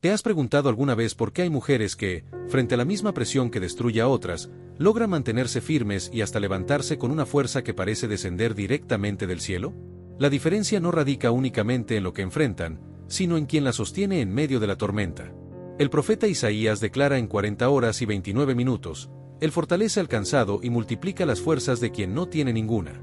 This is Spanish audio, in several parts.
¿Te has preguntado alguna vez por qué hay mujeres que, frente a la misma presión que destruye a otras, logran mantenerse firmes y hasta levantarse con una fuerza que parece descender directamente del cielo? La diferencia no radica únicamente en lo que enfrentan, sino en quien la sostiene en medio de la tormenta. El profeta Isaías declara en 40 horas y 29 minutos, Él fortalece al cansado y multiplica las fuerzas de quien no tiene ninguna.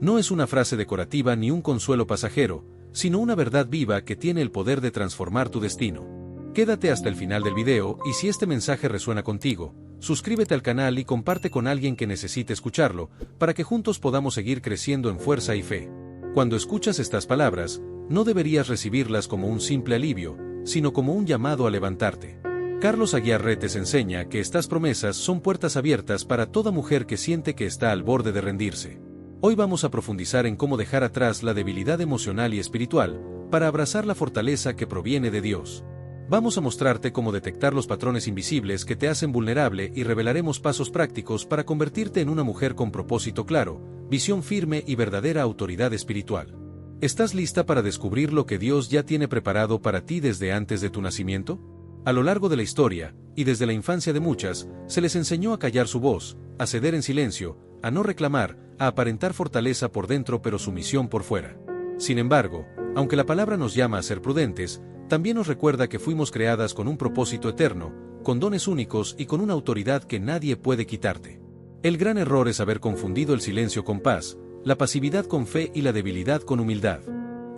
No es una frase decorativa ni un consuelo pasajero, sino una verdad viva que tiene el poder de transformar tu destino. Quédate hasta el final del video y si este mensaje resuena contigo, suscríbete al canal y comparte con alguien que necesite escucharlo, para que juntos podamos seguir creciendo en fuerza y fe. Cuando escuchas estas palabras, no deberías recibirlas como un simple alivio, sino como un llamado a levantarte. Carlos Aguiar Retes enseña que estas promesas son puertas abiertas para toda mujer que siente que está al borde de rendirse. Hoy vamos a profundizar en cómo dejar atrás la debilidad emocional y espiritual, para abrazar la fortaleza que proviene de Dios. Vamos a mostrarte cómo detectar los patrones invisibles que te hacen vulnerable y revelaremos pasos prácticos para convertirte en una mujer con propósito claro, visión firme y verdadera autoridad espiritual. ¿Estás lista para descubrir lo que Dios ya tiene preparado para ti desde antes de tu nacimiento? A lo largo de la historia, y desde la infancia de muchas, se les enseñó a callar su voz, a ceder en silencio, a no reclamar, a aparentar fortaleza por dentro pero sumisión por fuera. Sin embargo, aunque la palabra nos llama a ser prudentes, también nos recuerda que fuimos creadas con un propósito eterno, con dones únicos y con una autoridad que nadie puede quitarte. El gran error es haber confundido el silencio con paz, la pasividad con fe y la debilidad con humildad.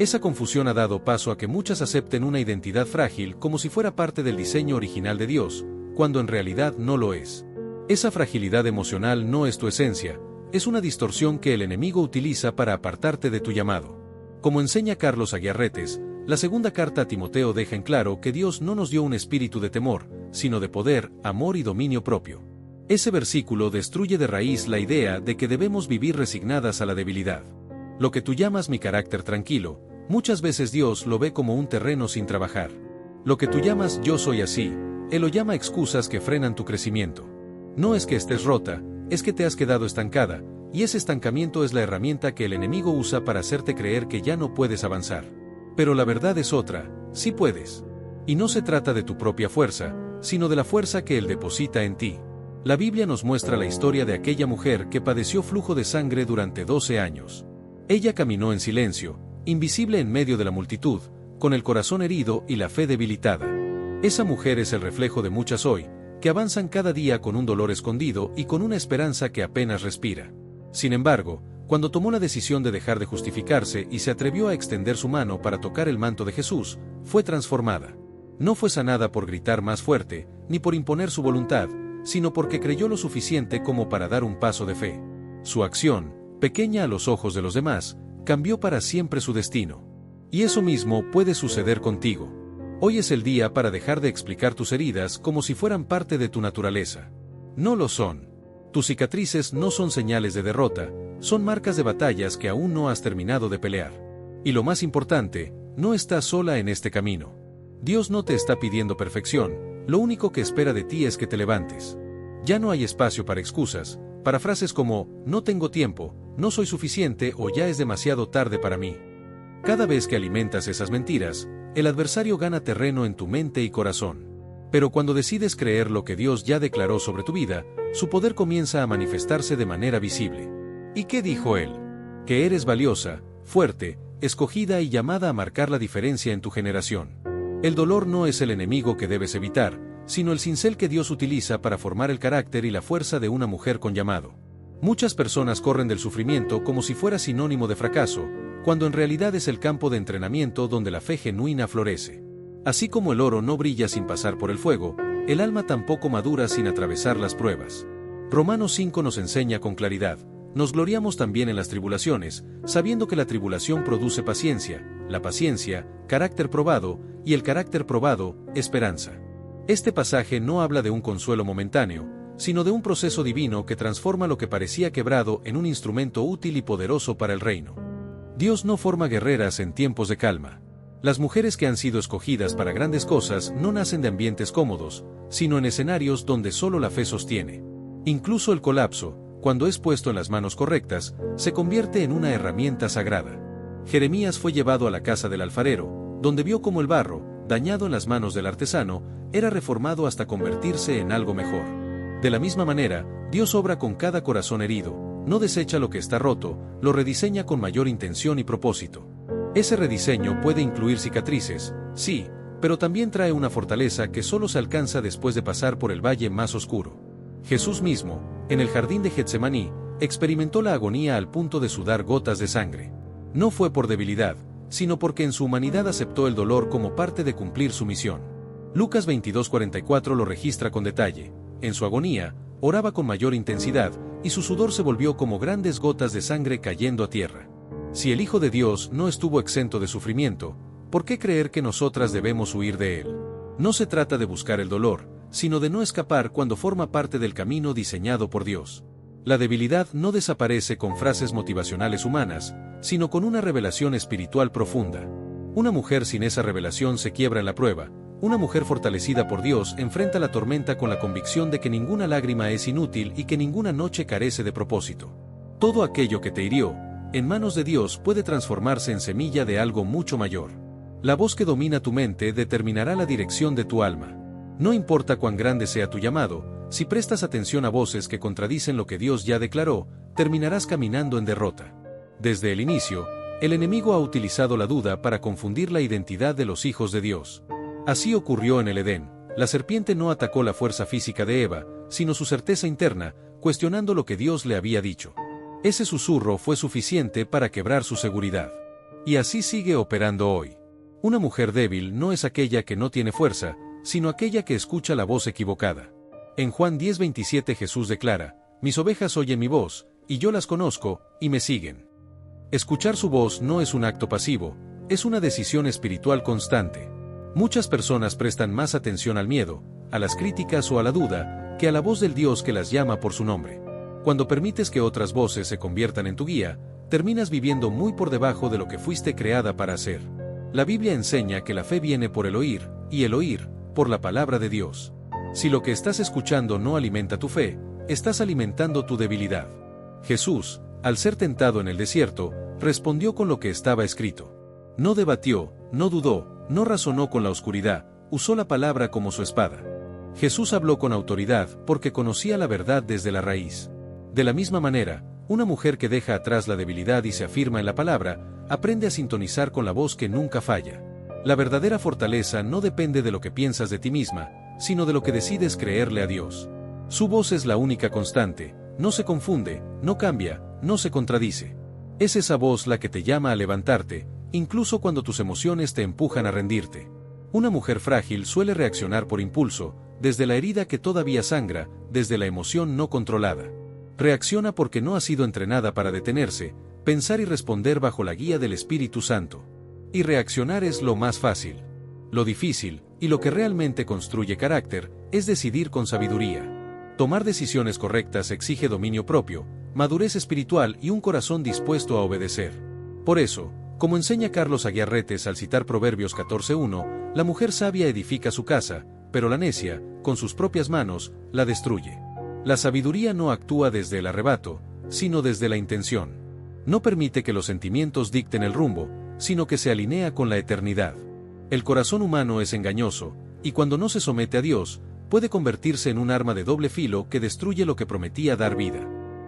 Esa confusión ha dado paso a que muchas acepten una identidad frágil como si fuera parte del diseño original de Dios, cuando en realidad no lo es. Esa fragilidad emocional no es tu esencia, es una distorsión que el enemigo utiliza para apartarte de tu llamado. Como enseña Carlos Aguiar Retes, la segunda carta a Timoteo deja en claro que Dios no nos dio un espíritu de temor, sino de poder, amor y dominio propio. Ese versículo destruye de raíz la idea de que debemos vivir resignadas a la debilidad. Lo que tú llamas mi carácter tranquilo, muchas veces Dios lo ve como un terreno sin trabajar. Lo que tú llamas yo soy así, Él lo llama excusas que frenan tu crecimiento. No es que estés rota, es que te has quedado estancada, y ese estancamiento es la herramienta que el enemigo usa para hacerte creer que ya no puedes avanzar. Pero la verdad es otra, sí puedes. Y no se trata de tu propia fuerza, sino de la fuerza que Él deposita en ti. La Biblia nos muestra la historia de aquella mujer que padeció flujo de sangre durante 12 años. Ella caminó en silencio, invisible en medio de la multitud, con el corazón herido y la fe debilitada. Esa mujer es el reflejo de muchas hoy, que avanzan cada día con un dolor escondido y con una esperanza que apenas respira. Sin embargo, cuando tomó la decisión de dejar de justificarse y se atrevió a extender su mano para tocar el manto de Jesús, fue transformada. No fue sanada por gritar más fuerte, ni por imponer su voluntad, sino porque creyó lo suficiente como para dar un paso de fe. Su acción, pequeña a los ojos de los demás, cambió para siempre su destino. Y eso mismo puede suceder contigo. Hoy es el día para dejar de explicar tus heridas como si fueran parte de tu naturaleza. No lo son. Tus cicatrices no son señales de derrota, son marcas de batallas que aún no has terminado de pelear. Y lo más importante, no estás sola en este camino. Dios no te está pidiendo perfección, lo único que espera de ti es que te levantes. Ya no hay espacio para excusas, para frases como, no tengo tiempo, no soy suficiente o ya es demasiado tarde para mí. Cada vez que alimentas esas mentiras, el adversario gana terreno en tu mente y corazón. Pero cuando decides creer lo que Dios ya declaró sobre tu vida, su poder comienza a manifestarse de manera visible. ¿Y qué dijo Él? Que eres valiosa, fuerte, escogida y llamada a marcar la diferencia en tu generación. El dolor no es el enemigo que debes evitar, sino el cincel que Dios utiliza para formar el carácter y la fuerza de una mujer con llamado. Muchas personas corren del sufrimiento como si fuera sinónimo de fracaso, cuando en realidad es el campo de entrenamiento donde la fe genuina florece. Así como el oro no brilla sin pasar por el fuego, el alma tampoco madura sin atravesar las pruebas. Romanos 5 nos enseña con claridad, nos gloriamos también en las tribulaciones, sabiendo que la tribulación produce paciencia, la paciencia, carácter probado, y el carácter probado, esperanza. Este pasaje no habla de un consuelo momentáneo, sino de un proceso divino que transforma lo que parecía quebrado en un instrumento útil y poderoso para el reino. Dios no forma guerreras en tiempos de calma. Las mujeres que han sido escogidas para grandes cosas no nacen de ambientes cómodos, sino en escenarios donde solo la fe sostiene. Incluso el colapso, cuando es puesto en las manos correctas, se convierte en una herramienta sagrada. Jeremías fue llevado a la casa del alfarero, donde vio cómo el barro, dañado en las manos del artesano, era reformado hasta convertirse en algo mejor. De la misma manera, Dios obra con cada corazón herido, no desecha lo que está roto, lo rediseña con mayor intención y propósito. Ese rediseño puede incluir cicatrices, sí, pero también trae una fortaleza que solo se alcanza después de pasar por el valle más oscuro. Jesús mismo, en el jardín de Getsemaní, experimentó la agonía al punto de sudar gotas de sangre. No fue por debilidad, sino porque en su humanidad aceptó el dolor como parte de cumplir su misión. Lucas 22:44 lo registra con detalle. En su agonía, oraba con mayor intensidad, y su sudor se volvió como grandes gotas de sangre cayendo a tierra. Si el Hijo de Dios no estuvo exento de sufrimiento, ¿por qué creer que nosotras debemos huir de él? No se trata de buscar el dolor, sino de no escapar cuando forma parte del camino diseñado por Dios. La debilidad no desaparece con frases motivacionales humanas, sino con una revelación espiritual profunda. Una mujer sin esa revelación se quiebra en la prueba. Una mujer fortalecida por Dios enfrenta la tormenta con la convicción de que ninguna lágrima es inútil y que ninguna noche carece de propósito. Todo aquello que te hirió, en manos de Dios puede transformarse en semilla de algo mucho mayor. La voz que domina tu mente determinará la dirección de tu alma. No importa cuán grande sea tu llamado, si prestas atención a voces que contradicen lo que Dios ya declaró, terminarás caminando en derrota. Desde el inicio, el enemigo ha utilizado la duda para confundir la identidad de los hijos de Dios. Así ocurrió en el Edén. La serpiente no atacó la fuerza física de Eva, sino su certeza interna, cuestionando lo que Dios le había dicho. Ese susurro fue suficiente para quebrar su seguridad. Y así sigue operando hoy. Una mujer débil no es aquella que no tiene fuerza, sino aquella que escucha la voz equivocada. En Juan 10:27 Jesús declara: «Mis ovejas oyen mi voz, y yo las conozco, y me siguen». Escuchar su voz no es un acto pasivo, es una decisión espiritual constante. Muchas personas prestan más atención al miedo, a las críticas o a la duda, que a la voz del Dios que las llama por su nombre. Cuando permites que otras voces se conviertan en tu guía, terminas viviendo muy por debajo de lo que fuiste creada para hacer. La Biblia enseña que la fe viene por el oír, y el oír, por la palabra de Dios. Si lo que estás escuchando no alimenta tu fe, estás alimentando tu debilidad. Jesús, al ser tentado en el desierto, respondió con lo que estaba escrito. No debatió, no dudó, no razonó con la oscuridad, usó la palabra como su espada. Jesús habló con autoridad porque conocía la verdad desde la raíz. De la misma manera, una mujer que deja atrás la debilidad y se afirma en la palabra, aprende a sintonizar con la voz que nunca falla. La verdadera fortaleza no depende de lo que piensas de ti misma, sino de lo que decides creerle a Dios. Su voz es la única constante, no se confunde, no cambia, no se contradice. Es esa voz la que te llama a levantarte, incluso cuando tus emociones te empujan a rendirte. Una mujer frágil suele reaccionar por impulso, desde la herida que todavía sangra, desde la emoción no controlada. Reacciona porque no ha sido entrenada para detenerse, pensar y responder bajo la guía del Espíritu Santo. Y reaccionar es lo más fácil. Lo difícil, y lo que realmente construye carácter, es decidir con sabiduría. Tomar decisiones correctas exige dominio propio, madurez espiritual y un corazón dispuesto a obedecer. Por eso, como enseña Carlos Aguiar Retes al citar Proverbios 14:1, la mujer sabia edifica su casa, pero la necia, con sus propias manos, la destruye. La sabiduría no actúa desde el arrebato, sino desde la intención. No permite que los sentimientos dicten el rumbo, sino que se alinea con la eternidad. El corazón humano es engañoso, y cuando no se somete a Dios, puede convertirse en un arma de doble filo que destruye lo que prometía dar vida.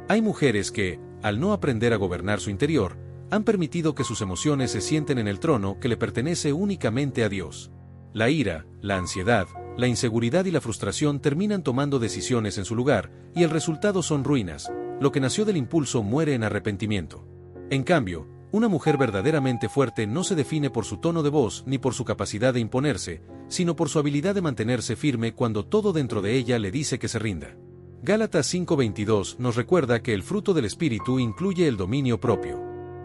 Hay mujeres que, al no aprender a gobernar su interior, han permitido que sus emociones se sienten en el trono que le pertenece únicamente a Dios. La ira, la ansiedad, la inseguridad y la frustración terminan tomando decisiones en su lugar, y el resultado son ruinas. Lo que nació del impulso muere en arrepentimiento. En cambio, una mujer verdaderamente fuerte no se define por su tono de voz ni por su capacidad de imponerse, sino por su habilidad de mantenerse firme cuando todo dentro de ella le dice que se rinda. Gálatas 5:22 nos recuerda que el fruto del Espíritu incluye el dominio propio.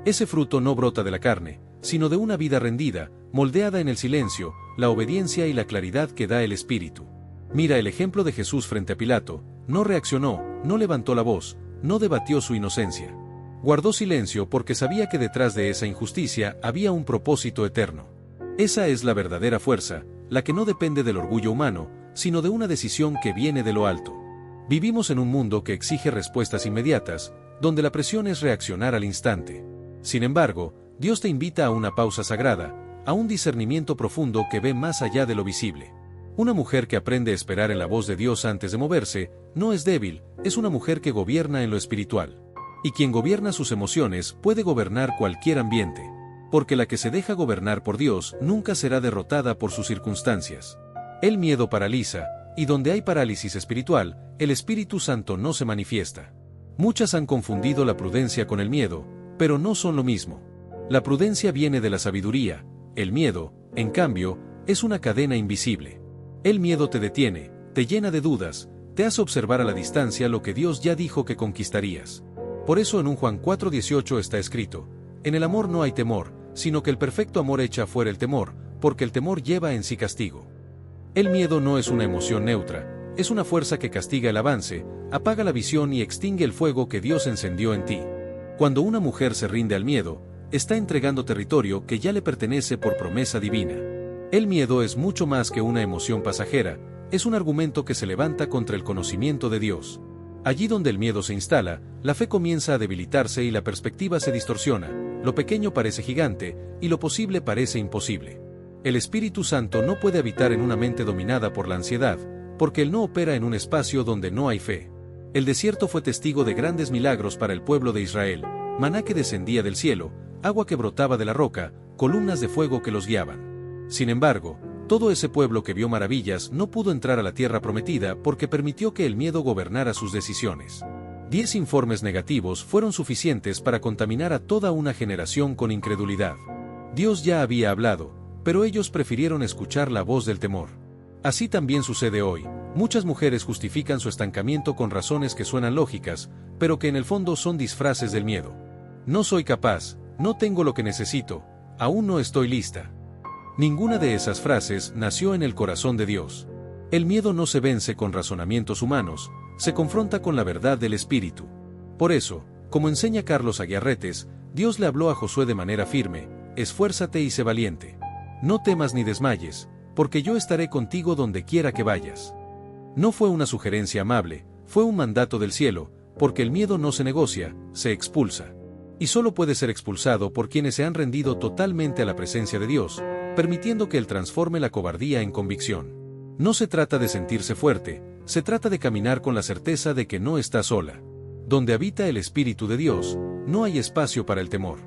Ese fruto no brota de la carne, sino de una vida rendida, moldeada en el silencio, la obediencia y la claridad que da el Espíritu. Mira el ejemplo de Jesús frente a Pilato: no reaccionó, no levantó la voz, no debatió su inocencia. Guardó silencio porque sabía que detrás de esa injusticia había un propósito eterno. Esa es la verdadera fuerza, la que no depende del orgullo humano, sino de una decisión que viene de lo alto. Vivimos en un mundo que exige respuestas inmediatas, donde la presión es reaccionar al instante. Sin embargo, Dios te invita a una pausa sagrada, a un discernimiento profundo que ve más allá de lo visible. Una mujer que aprende a esperar en la voz de Dios antes de moverse, no es débil, es una mujer que gobierna en lo espiritual. Y quien gobierna sus emociones puede gobernar cualquier ambiente. Porque la que se deja gobernar por Dios nunca será derrotada por sus circunstancias. El miedo paraliza, y donde hay parálisis espiritual, el Espíritu Santo no se manifiesta. Muchas han confundido la prudencia con el miedo, pero no son lo mismo. La prudencia viene de la sabiduría, el miedo, en cambio, es una cadena invisible. El miedo te detiene, te llena de dudas, te hace observar a la distancia lo que Dios ya dijo que conquistarías. Por eso en 1 Juan 4:18 está escrito: en el amor no hay temor, sino que el perfecto amor echa fuera el temor, porque el temor lleva en sí castigo. El miedo no es una emoción neutra, es una fuerza que castiga el avance, apaga la visión y extingue el fuego que Dios encendió en ti. Cuando una mujer se rinde al miedo, está entregando territorio que ya le pertenece por promesa divina. El miedo es mucho más que una emoción pasajera, es un argumento que se levanta contra el conocimiento de Dios. Allí donde el miedo se instala, la fe comienza a debilitarse y la perspectiva se distorsiona, lo pequeño parece gigante, y lo posible parece imposible. El Espíritu Santo no puede habitar en una mente dominada por la ansiedad, porque Él no opera en un espacio donde no hay fe. El desierto fue testigo de grandes milagros para el pueblo de Israel: maná que descendía del cielo, agua que brotaba de la roca, columnas de fuego que los guiaban. Sin embargo, todo ese pueblo que vio maravillas no pudo entrar a la tierra prometida porque permitió que el miedo gobernara sus decisiones. 10 informes negativos fueron suficientes para contaminar a toda una generación con incredulidad. Dios ya había hablado, pero ellos prefirieron escuchar la voz del temor. Así también sucede hoy. Muchas mujeres justifican su estancamiento con razones que suenan lógicas, pero que en el fondo son disfraces del miedo. No soy capaz, no tengo lo que necesito, aún no estoy lista. Ninguna de esas frases nació en el corazón de Dios. El miedo no se vence con razonamientos humanos, se confronta con la verdad del Espíritu. Por eso, como enseña Carlos Aguiarretes, Dios le habló a Josué de manera firme: esfuérzate y sé valiente. No temas ni desmayes, porque yo estaré contigo donde quiera que vayas. No fue una sugerencia amable, fue un mandato del cielo, porque el miedo no se negocia, se expulsa. Y solo puede ser expulsado por quienes se han rendido totalmente a la presencia de Dios, permitiendo que Él transforme la cobardía en convicción. No se trata de sentirse fuerte, se trata de caminar con la certeza de que no está sola. Donde habita el Espíritu de Dios, no hay espacio para el temor.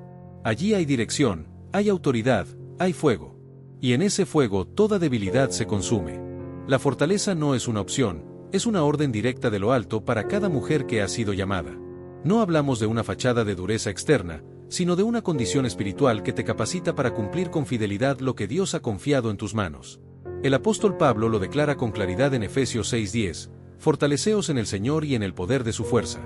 Allí hay dirección, hay autoridad, hay fuego. Y en ese fuego toda debilidad se consume. La fortaleza no es una opción, es una orden directa de lo alto para cada mujer que ha sido llamada. No hablamos de una fachada de dureza externa, sino de una condición espiritual que te capacita para cumplir con fidelidad lo que Dios ha confiado en tus manos. El apóstol Pablo lo declara con claridad en Efesios 6:10: fortaleceos en el Señor y en el poder de su fuerza.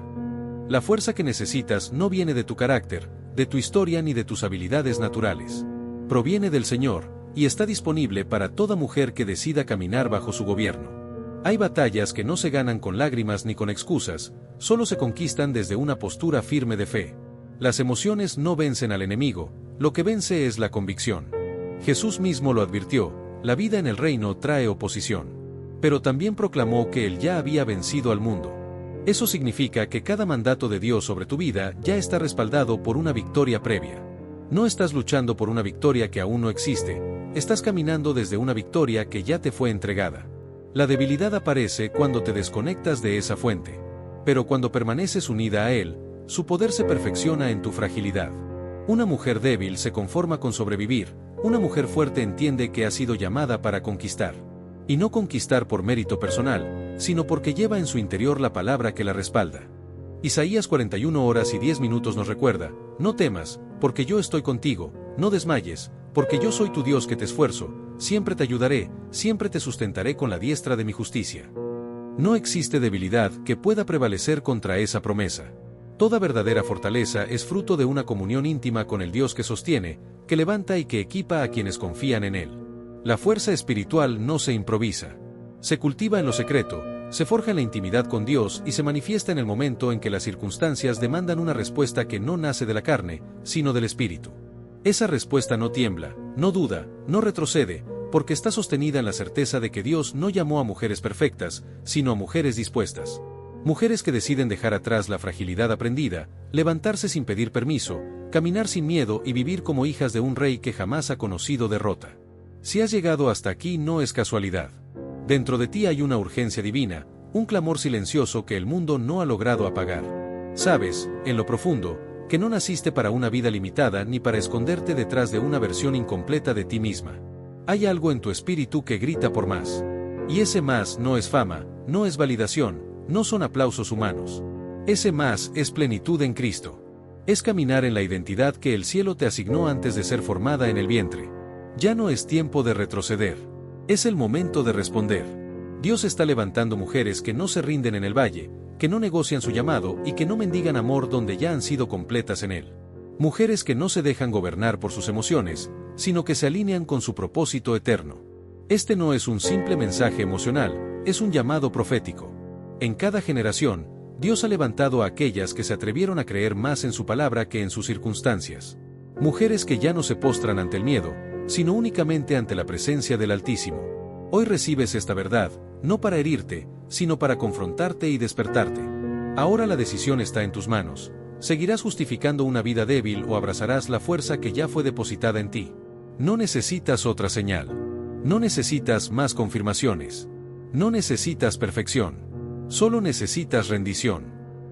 La fuerza que necesitas no viene de tu carácter, de tu historia ni de tus habilidades naturales. Proviene del Señor, y está disponible para toda mujer que decida caminar bajo su gobierno. Hay batallas que no se ganan con lágrimas ni con excusas, solo se conquistan desde una postura firme de fe. Las emociones no vencen al enemigo, lo que vence es la convicción. Jesús mismo lo advirtió: la vida en el reino trae oposición. Pero también proclamó que Él ya había vencido al mundo. Eso significa que cada mandato de Dios sobre tu vida ya está respaldado por una victoria previa. No estás luchando por una victoria que aún no existe, estás caminando desde una victoria que ya te fue entregada. La debilidad aparece cuando te desconectas de esa fuente. Pero cuando permaneces unida a Él, su poder se perfecciona en tu fragilidad. Una mujer débil se conforma con sobrevivir, una mujer fuerte entiende que ha sido llamada para conquistar. Y no conquistar por mérito personal, sino porque lleva en su interior la palabra que la respalda. Isaías 41:10 nos recuerda: no temas, porque yo estoy contigo, no desmayes, porque yo soy tu Dios que te esfuerzo, siempre te ayudaré, siempre te sustentaré con la diestra de mi justicia. No existe debilidad que pueda prevalecer contra esa promesa. Toda verdadera fortaleza es fruto de una comunión íntima con el Dios que sostiene, que levanta y que equipa a quienes confían en Él. La fuerza espiritual no se improvisa. Se cultiva en lo secreto, se forja en la intimidad con Dios y se manifiesta en el momento en que las circunstancias demandan una respuesta que no nace de la carne, sino del Espíritu. Esa respuesta no tiembla, no duda, no retrocede, porque está sostenida en la certeza de que Dios no llamó a mujeres perfectas, sino a mujeres dispuestas. Mujeres que deciden dejar atrás la fragilidad aprendida, levantarse sin pedir permiso, caminar sin miedo y vivir como hijas de un rey que jamás ha conocido derrota. Si has llegado hasta aquí no es casualidad. Dentro de ti hay una urgencia divina, un clamor silencioso que el mundo no ha logrado apagar. Sabes, en lo profundo, que no naciste para una vida limitada ni para esconderte detrás de una versión incompleta de ti misma. Hay algo en tu espíritu que grita por más. Y ese más no es fama, no es validación, no son aplausos humanos. Ese más es plenitud en Cristo. Es caminar en la identidad que el cielo te asignó antes de ser formada en el vientre. Ya no es tiempo de retroceder. Es el momento de responder. Dios está levantando mujeres que no se rinden en el valle, que no negocian su llamado y que no mendigan amor donde ya han sido completas en él. Mujeres que no se dejan gobernar por sus emociones, sino que se alinean con su propósito eterno. Este no es un simple mensaje emocional, es un llamado profético. En cada generación, Dios ha levantado a aquellas que se atrevieron a creer más en su palabra que en sus circunstancias. Mujeres que ya no se postran ante el miedo, sino únicamente ante la presencia del Altísimo. Hoy recibes esta verdad, no para herirte, sino para confrontarte y despertarte. Ahora la decisión está en tus manos. ¿Seguirás justificando una vida débil o abrazarás la fuerza que ya fue depositada en ti? No necesitas otra señal. No necesitas más confirmaciones. No necesitas perfección. Solo necesitas rendición.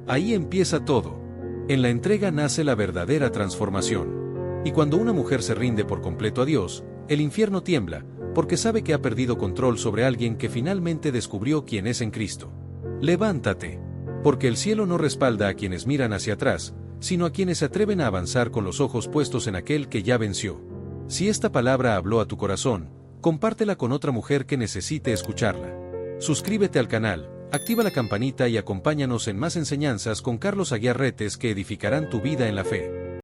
Ahí empieza todo. En la entrega nace la verdadera transformación. Y cuando una mujer se rinde por completo a Dios, el infierno tiembla, porque sabe que ha perdido control sobre alguien que finalmente descubrió quién es en Cristo. Levántate, porque el cielo no respalda a quienes miran hacia atrás, sino a quienes se atreven a avanzar con los ojos puestos en aquel que ya venció. Si esta palabra habló a tu corazón, compártela con otra mujer que necesite escucharla. Suscríbete al canal, activa la campanita y acompáñanos en más enseñanzas con Carlos Aguiar Retes que edificarán tu vida en la fe.